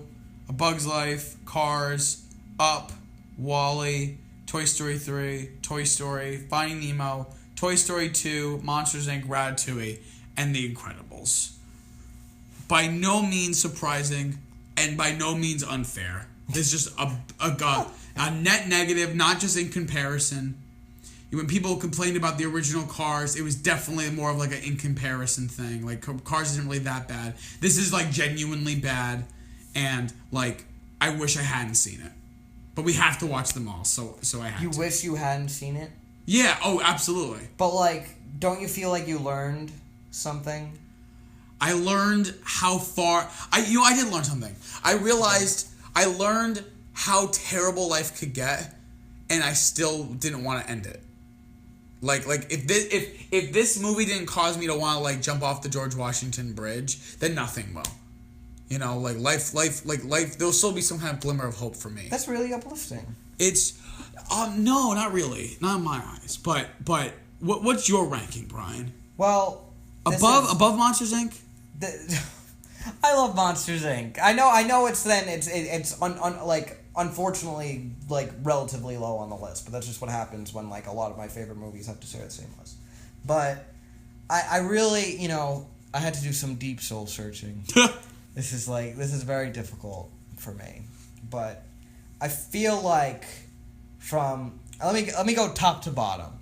A Bug's Life, Cars, Up, WALL-E, Toy Story 3, Toy Story, Finding Nemo, Toy Story 2, Monsters Inc., Ratatouille, and The Incredibles. By no means surprising, and by no means unfair. It's just a net negative, not just in comparison. when people complained about the original Cars, it was definitely more of like an in comparison thing. Like Cars isn't really that bad. This is like genuinely bad, and like I wish I hadn't seen it, but we have to watch them all. So I have. You wish you hadn't seen it? Yeah. Oh, absolutely. But like, don't you feel like you learned something? I learned how far. I did learn something. I realized I learned how terrible life could get, and I still didn't want to end it. Like if this movie didn't cause me to want to like jump off the George Washington Bridge, then nothing will. You know, like life. There'll still be some kind of glimmer of hope for me. That's really uplifting. It's, no, not really, not in my eyes. But what's your ranking, Brian? Well, above Monsters Inc. I love Monsters Inc. I know it's unfortunately like relatively low on the list, but that's just what happens when like a lot of my favorite movies have to share the same list. But I really, I had to do some deep soul searching. This is very difficult for me, but I feel like let me go top to bottom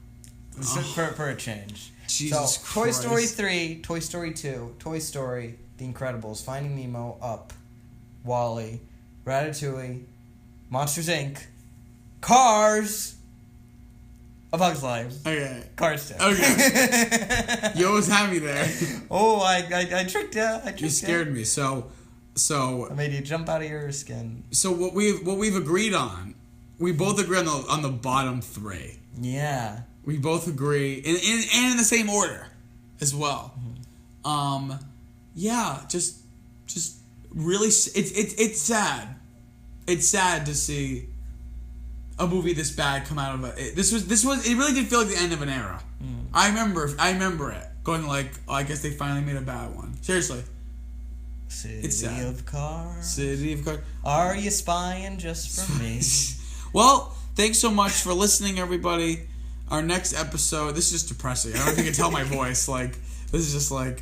for a change. Jesus so, Toy Christ. Story 3, Toy Story 2, Toy Story, The Incredibles, Finding Nemo, Up, WALL-E, Ratatouille, Monsters Inc., Cars, A Bug's Life. Okay. Cars 2. Okay. You always have me there. Oh, I tricked you. You scared me. So I made you jump out of your skin. So what we've agreed on, we both agree on the bottom three. Yeah. We both agree, and in the same order, as well. Mm-hmm. Yeah, just really, it's sad. It's sad to see a movie this bad come out of it. This was. It really did feel like the end of an era. Mm. I remember it going like, oh, I guess they finally made a bad one. Seriously. City of Cars. City of Cars. Are you spying just for me? Well, thanks so much for listening, everybody. Our next episode. This is just depressing. I don't know if you can tell my voice. Like, this is just like,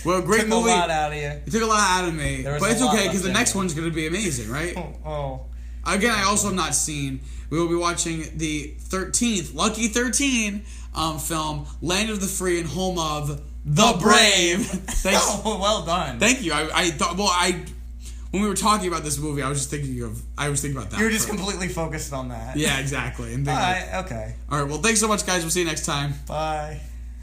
well, great movie. Took a lot out of you. It took a lot out of me, but it's okay because the next one's going to be amazing, right? Oh. Again, I also have not seen. We will be watching the 13th, Lucky 13, film, Land of the Free and Home of the Brave. Thanks. Oh, well done. Thank you. I thought. Well, when we were talking about this movie, I was thinking about that. You were just completely focused on that. Yeah, exactly. Okay. All right. Well, thanks so much, guys. We'll see you next time. Bye.